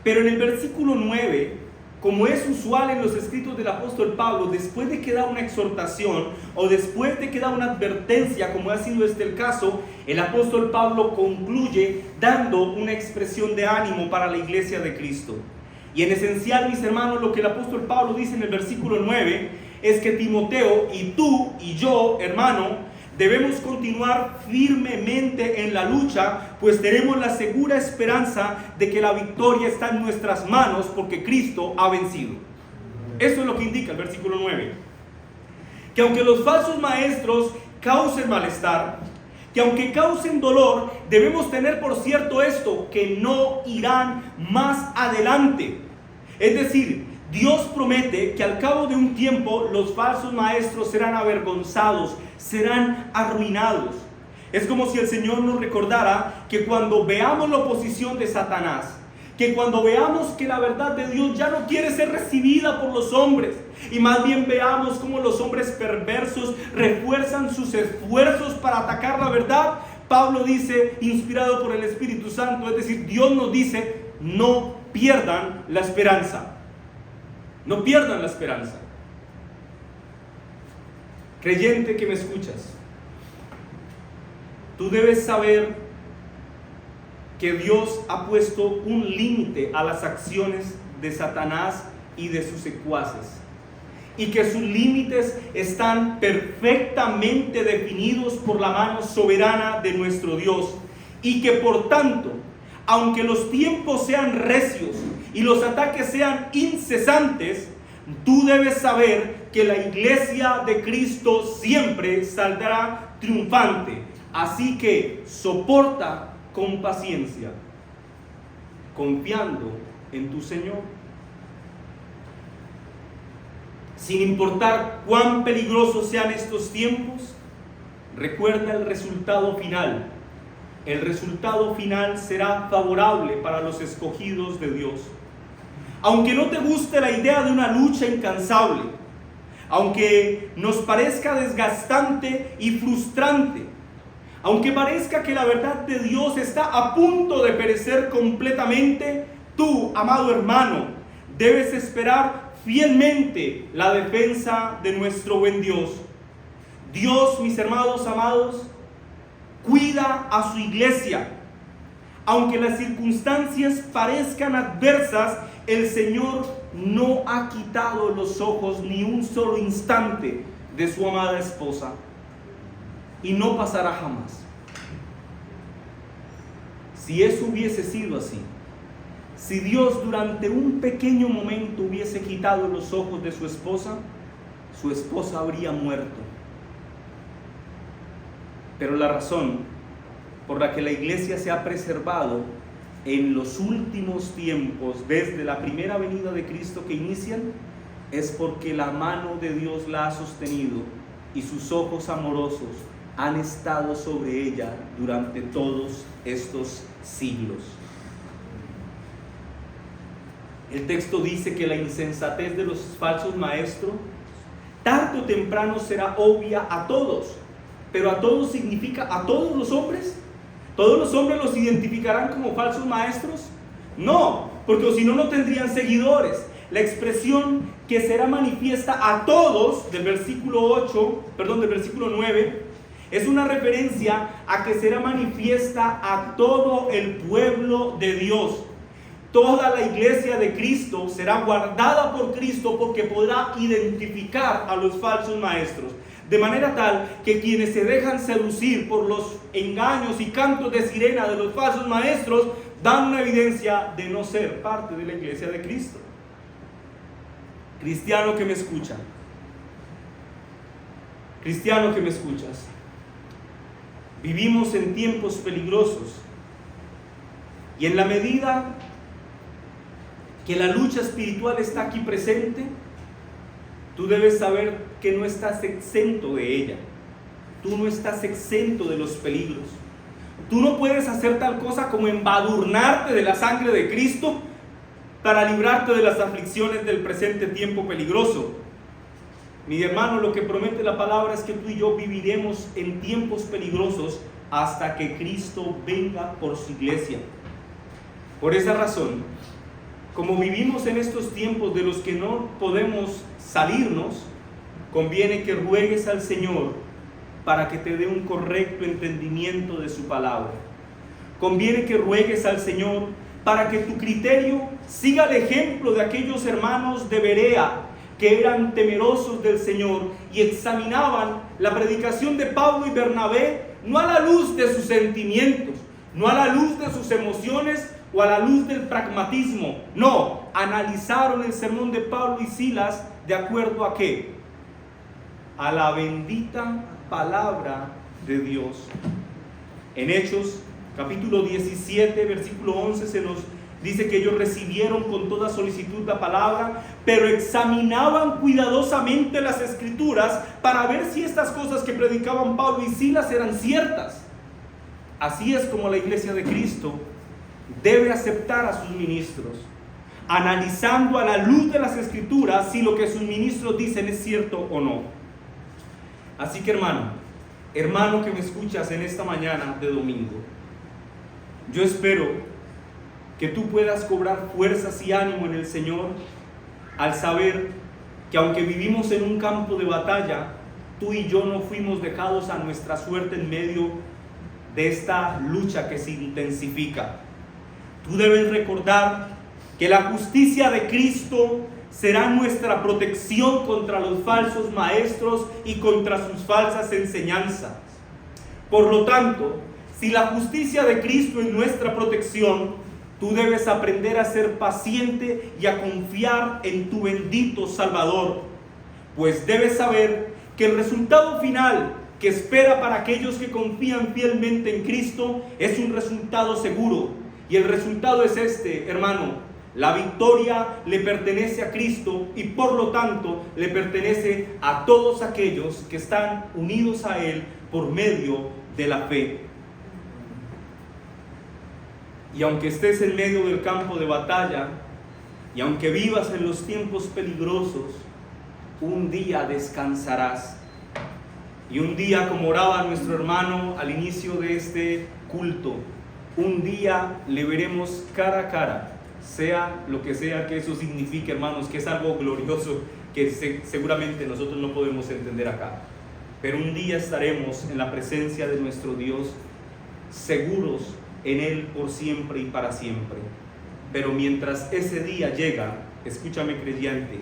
Pero en el versículo 9, como es usual en los escritos del apóstol Pablo, después de que da una exhortación o después de que da una advertencia, como ha sido este el caso, el apóstol Pablo concluye dando una expresión de ánimo para la iglesia de Cristo. Y en esencial, mis hermanos, lo que el apóstol Pablo dice en el versículo 9 es que Timoteo y tú y yo, hermano, debemos continuar firmemente en la lucha, pues tenemos la segura esperanza de que la victoria está en nuestras manos porque Cristo ha vencido. Eso es lo que indica el versículo 9. Que aunque los falsos maestros causen malestar, que aunque causen dolor, debemos tener por cierto esto, que no irán más adelante. Es decir, Dios promete que al cabo de un tiempo los falsos maestros serán avergonzados, serán arruinados. Es como si el Señor nos recordara que cuando veamos la oposición de Satanás, que cuando veamos que la verdad de Dios ya no quiere ser recibida por los hombres, y más bien veamos cómo los hombres perversos refuerzan sus esfuerzos para atacar la verdad, Pablo dice, inspirado por el Espíritu Santo, es decir, Dios nos dice, no pierdan la esperanza. No pierdan la esperanza. Creyente que me escuchas, tú debes saber que Dios ha puesto un límite a las acciones de Satanás y de sus secuaces, y que sus límites están perfectamente definidos por la mano soberana de nuestro Dios, y que por tanto, aunque los tiempos sean recios y los ataques sean incesantes, tú debes saber que la iglesia de Cristo siempre saldrá triunfante. Así que soporta con paciencia, confiando en tu Señor. Sin importar cuán peligrosos sean estos tiempos, recuerda el resultado final. El resultado final será favorable para los escogidos de Dios. Aunque no te guste la idea de una lucha incansable, aunque nos parezca desgastante y frustrante, aunque parezca que la verdad de Dios está a punto de perecer completamente, tú, amado hermano, debes esperar fielmente la defensa de nuestro buen Dios. Dios, mis hermanos amados, cuida a su iglesia. Aunque las circunstancias parezcan adversas, el Señor no ha quitado los ojos ni un solo instante de su amada esposa. Y no pasará jamás. Si eso hubiese sido así, si Dios durante un pequeño momento hubiese quitado los ojos de su esposa habría muerto. Pero la razón por la que la iglesia se ha preservado en los últimos tiempos, desde la primera venida de Cristo que inician, es porque la mano de Dios la ha sostenido y sus ojos amorosos han estado sobre ella durante todos estos siglos. El texto dice que la insensatez de los falsos maestros tarde o temprano será obvia a todos. Pero a todos significa a todos los hombres. ¿Todos los hombres los identificarán como falsos maestros? No, porque si no, no tendrían seguidores. La expresión que será manifiesta a todos del versículo 9 es una referencia a que será manifiesta a todo el pueblo de Dios. Toda la iglesia de Cristo será guardada por Cristo porque podrá identificar a los falsos maestros. De manera tal que quienes se dejan seducir por los engaños y cantos de sirena de los falsos maestros dan una evidencia de no ser parte de la iglesia de Cristo. Cristiano que me escucha, cristiano que me escuchas, vivimos en tiempos peligrosos y en la medida que la lucha espiritual está aquí presente, tú debes saber que no estás exento de ella. Tú no estás exento de los peligros. Tú no puedes hacer tal cosa como embadurnarte de la sangre de Cristo para librarte de las aflicciones del presente tiempo peligroso. Mi hermano, lo que promete la palabra es que tú y yo viviremos en tiempos peligrosos hasta que Cristo venga por su iglesia. Por esa razón, como vivimos en estos tiempos de los que no podemos salirnos, conviene que ruegues al Señor para que te dé un correcto entendimiento de su palabra. Conviene que ruegues al Señor para que tu criterio siga el ejemplo de aquellos hermanos de Berea que eran temerosos del Señor y examinaban la predicación de Pablo y Bernabé no a la luz de sus sentimientos, no a la luz de sus emociones o a la luz del pragmatismo. No, analizaron el sermón de Pablo y Silas de acuerdo a ¿qué? A la bendita palabra de Dios. En Hechos capítulo 17 versículo 11 se nos dice que ellos recibieron con toda solicitud la palabra, pero examinaban cuidadosamente las escrituras para ver si estas cosas que predicaban Pablo y Silas eran ciertas. Así es como la iglesia de Cristo debe aceptar a sus ministros, analizando a la luz de las escrituras si lo que sus ministros dicen es cierto o no. Así que hermano que me escuchas en esta mañana de domingo, yo espero que tú puedas cobrar fuerzas y ánimo en el Señor al saber que aunque vivimos en un campo de batalla, tú y yo no fuimos dejados a nuestra suerte en medio de esta lucha que se intensifica. Tú debes recordar que la justicia de Cristo será nuestra protección contra los falsos maestros y contra sus falsas enseñanzas. Por lo tanto, si la justicia de Cristo es nuestra protección, tú debes aprender a ser paciente y a confiar en tu bendito Salvador, pues debes saber que el resultado final que espera para aquellos que confían fielmente en Cristo es un resultado seguro. Y el resultado es este, hermano: la victoria le pertenece a Cristo y por lo tanto le pertenece a todos aquellos que están unidos a Él por medio de la fe. Y aunque estés en medio del campo de batalla, y aunque vivas en los tiempos peligrosos, un día descansarás. Y un día, como oraba nuestro hermano al inicio de este culto, un día le veremos cara a cara, sea lo que sea que eso signifique, hermanos, que es algo glorioso que seguramente nosotros no podemos entender acá. Pero un día estaremos en la presencia de nuestro Dios, seguros en Él por siempre y para siempre. Pero mientras ese día llega, escúchame, creyente,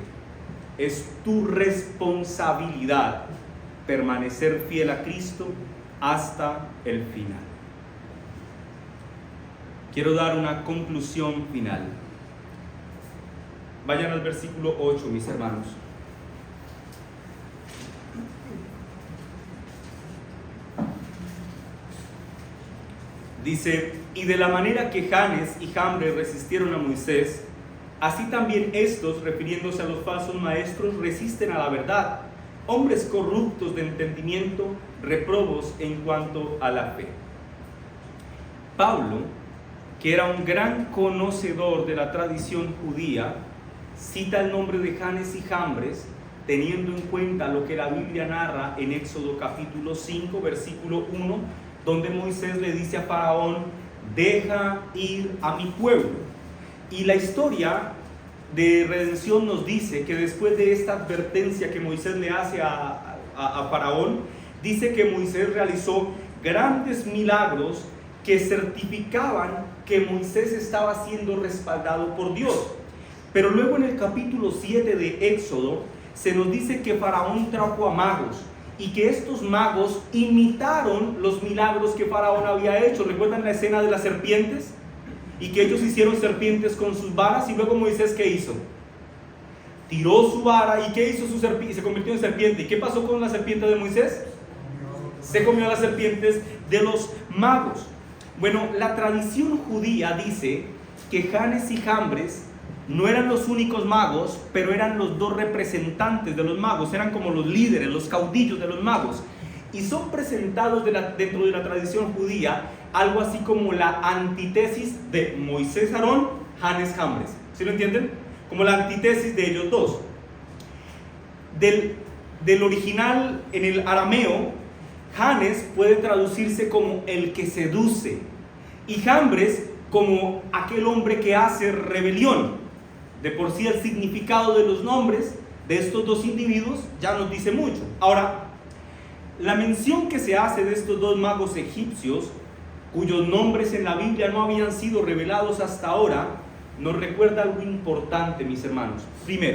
es tu responsabilidad permanecer fiel a Cristo hasta el final. Quiero dar una conclusión final. Vayan al versículo 8, mis hermanos. Dice: y de la manera que Janes y Jambres resistieron a Moisés, así también estos, refiriéndose a los falsos maestros, resisten a la verdad, hombres corruptos de entendimiento, reprobos en cuanto a la fe. Pablo, que era un gran conocedor de la tradición judía, cita el nombre de Janes y Jambres, teniendo en cuenta lo que la Biblia narra en Éxodo capítulo 5, versículo 1, donde Moisés le dice a Faraón: deja ir a mi pueblo. Y la historia de redención nos dice que después de esta advertencia que Moisés le hace a Faraón, dice que Moisés realizó grandes milagros que certificaban que Moisés estaba siendo respaldado por Dios. Pero luego en el capítulo 7 de Éxodo se nos dice que Faraón trajo a magos y que estos magos imitaron los milagros que Faraón había hecho. ¿Recuerdan la escena de las serpientes? Y que ellos hicieron serpientes con sus varas. Y luego Moisés, ¿qué hizo? Tiró su vara. ¿Y qué hizo su serpiente? Se convirtió en serpiente. ¿Y qué pasó con la serpiente de Moisés? Se comió a las serpientes de los magos. Bueno, la tradición judía dice que Janes y Jambres no eran los únicos magos, pero eran los dos representantes de los magos, eran como los líderes, los caudillos de los magos, y son presentados dentro de la tradición judía algo así como la antítesis de Moisés, Aarón, Janes, Jambres. ¿Sí lo entienden? Como la antítesis de ellos dos. Del original en el arameo, Janes puede traducirse como el que seduce y Jambres como aquel hombre que hace rebelión. De por sí el significado de los nombres de estos dos individuos ya nos dice mucho. Ahora, la mención que se hace de estos dos magos egipcios, cuyos nombres en la Biblia no habían sido revelados hasta ahora, nos recuerda algo importante, mis hermanos. Primero,